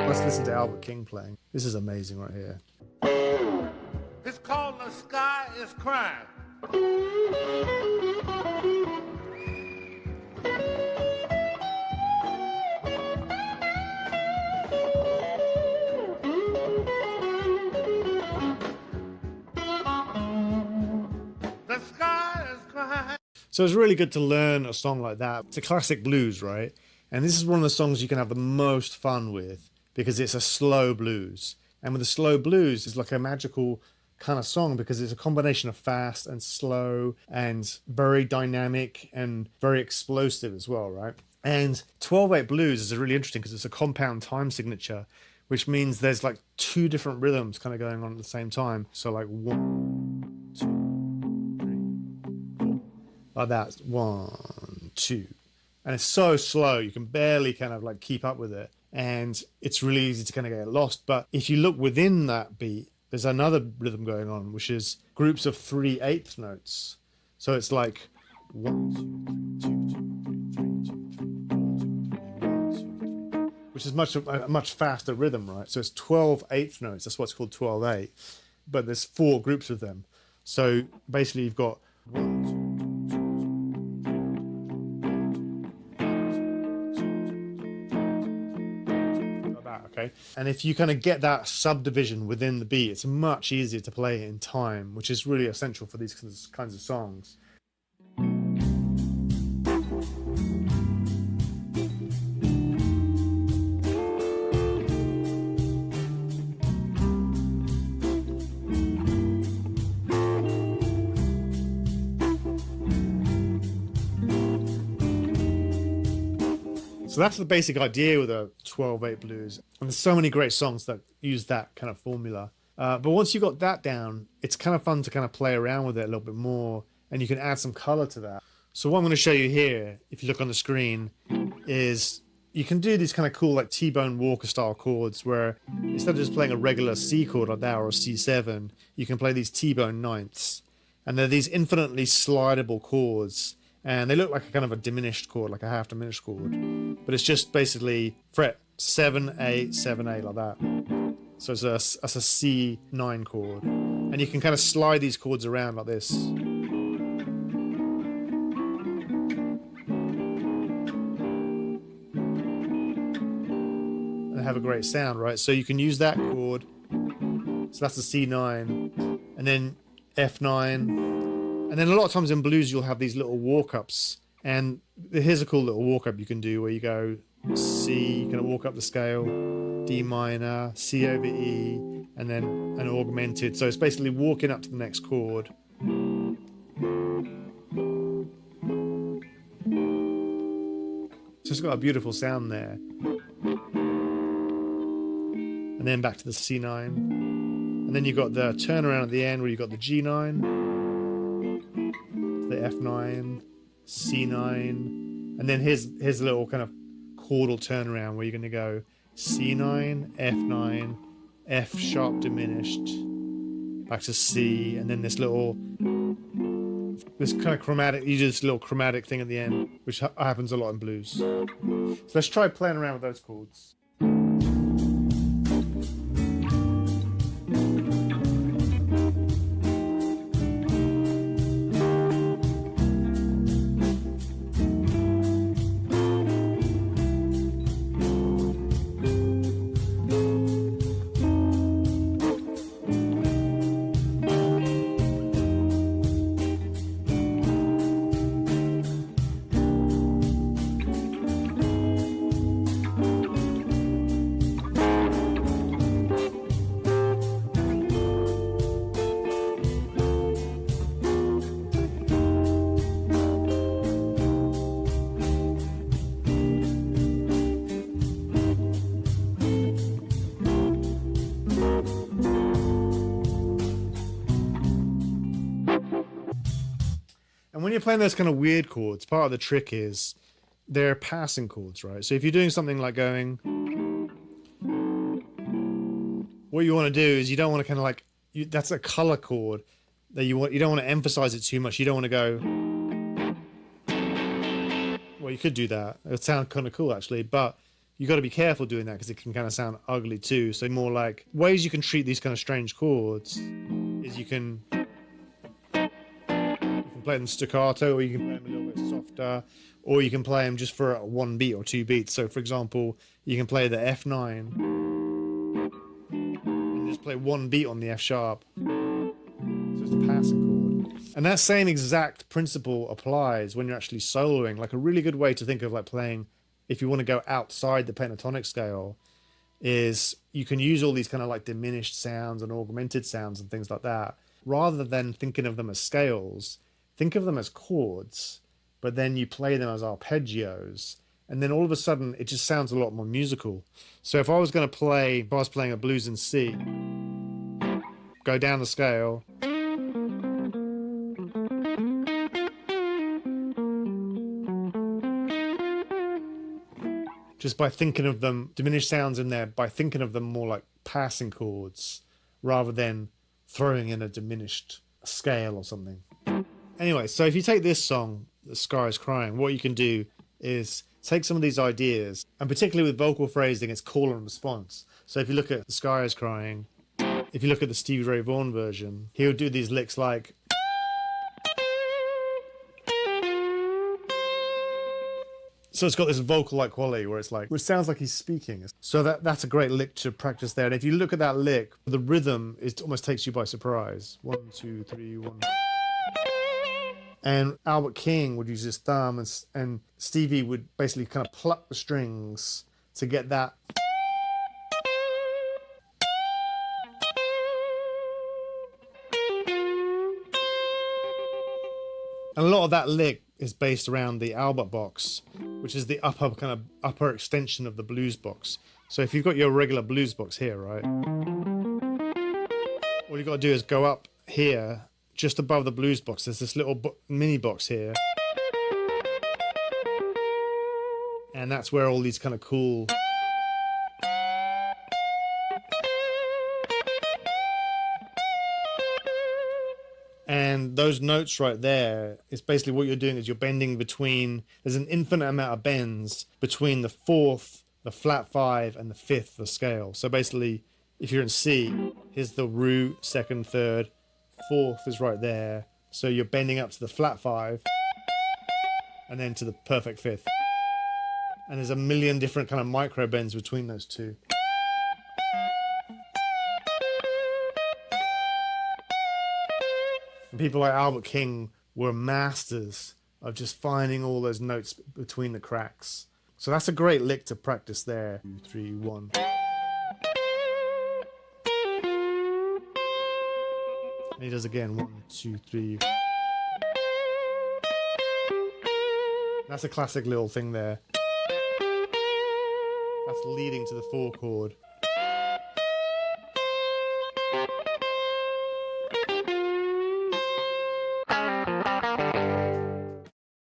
Let's listen to Albert King playing. This is amazing right here. It's called The Sky is Crying. The sky is crying. So it's really good to learn a song like that. It's a classic blues, right? And this is one of the songs you can have the most fun with because it's a slow blues. And with the slow blues, it's like a magical kind of song because it's a combination of fast and slow and very dynamic and very explosive as well, right? And 12/8 blues is really interesting because it's a compound time signature, which means there's like two different rhythms kind of going on at the same time. So like 1, 2, 3, 4, like that. 1, 2. And it's so slow, you can barely kind of like keep up with it. And it's really easy to kind of get lost. But if you look within that beat, there's another rhythm going on, which is groups of 3/8 notes. So it's like 1, 2, 3, 2, 3, 4, 2, 3, 1, 2, 3, which is a much faster rhythm, right? So it's 12/8 notes. That's what's called 12/8. But there's 4 groups of them. So basically you've got 1, 2, okay. And if you kind of get that subdivision within the beat, it's much easier to play in time, which is really essential for these kinds of songs. So that's the basic idea with a 12/8 blues. And there's so many great songs that use that kind of formula. But once you got that down, it's kind of fun to kind of play around with it a little bit more, and you can add some color to that. So what I'm going to show you here, if you look on the screen, is you can do these kind of cool like T-Bone Walker style chords where instead of just playing a regular C chord like that or a C7, you can play these T-Bone ninths. And they're these infinitely slidable chords. And they look like a kind of a diminished chord, like a half diminished chord. But it's just basically fret 7, 8, 7, 8 like that. So it's a C9 chord. And you can kind of slide these chords around like this. And have a great sound, right? So you can use that chord. So that's a C9. And then F9. And then a lot of times in blues, you'll have these little walk-ups. And here's a cool little walk-up you can do where you go C, you can walk up the scale, D minor, C over E, and then an augmented. So it's basically walking up to the next chord. So it's got a beautiful sound there. And then back to the C9. And then you've got the turnaround at the end where you've got the G9. The F9, C9, and then here's a little kind of chordal turnaround where you're going to go C9, F9, F sharp diminished, back to C, and then this kind of chromatic, you do this little chromatic thing at the end, which happens a lot in blues. So let's try playing around with those chords. And when you're playing those kind of weird chords, part of the trick is they're passing chords, right? So if you're doing something like going, what you want to do is you don't want to kind of like, that's a color chord that you don't want to emphasize it too much. You don't want to go, well, you could do that. It would sound kind of cool actually, but you got to be careful doing that because it can kind of sound ugly too. So more like ways you can treat these kind of strange chords is you can play them staccato, or you can play them a little bit softer, or you can play them just for one beat or two beats. So for example, you can play the F9 and just play one beat on the F sharp. So it's a passing chord. And that same exact principle applies when you're actually soloing. Like a really good way to think of like playing, if you want to go outside the pentatonic scale, is you can use all these kind of like diminished sounds and augmented sounds and things like that. Rather than thinking of them as scales, think of them as chords, but then you play them as arpeggios. And then all of a sudden it just sounds a lot more musical. So if I was playing a blues in C, go down the scale, just by thinking of them, diminished sounds in there, by thinking of them more like passing chords rather than throwing in a diminished scale or something. Anyway, so if you take this song, The Sky is Crying, what you can do is take some of these ideas, and particularly with vocal phrasing, it's call and response. So if you look at The Sky is Crying, if you look at the Stevie Ray Vaughan version, he'll do these licks like... So it's got this vocal-like quality where it's like, which sounds like he's speaking. So that's a great lick to practice there. And if you look at that lick, the rhythm, it almost takes you by surprise. 1, 2, 3, 1. And Albert King would use his thumb, and Stevie would basically kind of pluck the strings to get that. And a lot of that lick is based around the Albert box, which is the upper extension of the blues box. So if you've got your regular blues box here, right, all you've got to do is go up here, just above the blues box. There's this little mini box here, and that's where all these kind of cool and those notes right there is basically what you're doing is you're bending between, there's an infinite amount of bends between the fourth, the flat 5, and the fifth of the scale. So basically, if you're in C, here's the root, second, third, fourth is right there. So you're bending up to the flat 5 and then to the perfect fifth. And there's a million different kind of micro bends between those two. And people like Albert King were masters of just finding all those notes between the cracks. So that's a great lick to practice there. 2, 3, 1. And he does again. 1, 2, 3. That's a classic little thing there. That's leading to the 4 chord.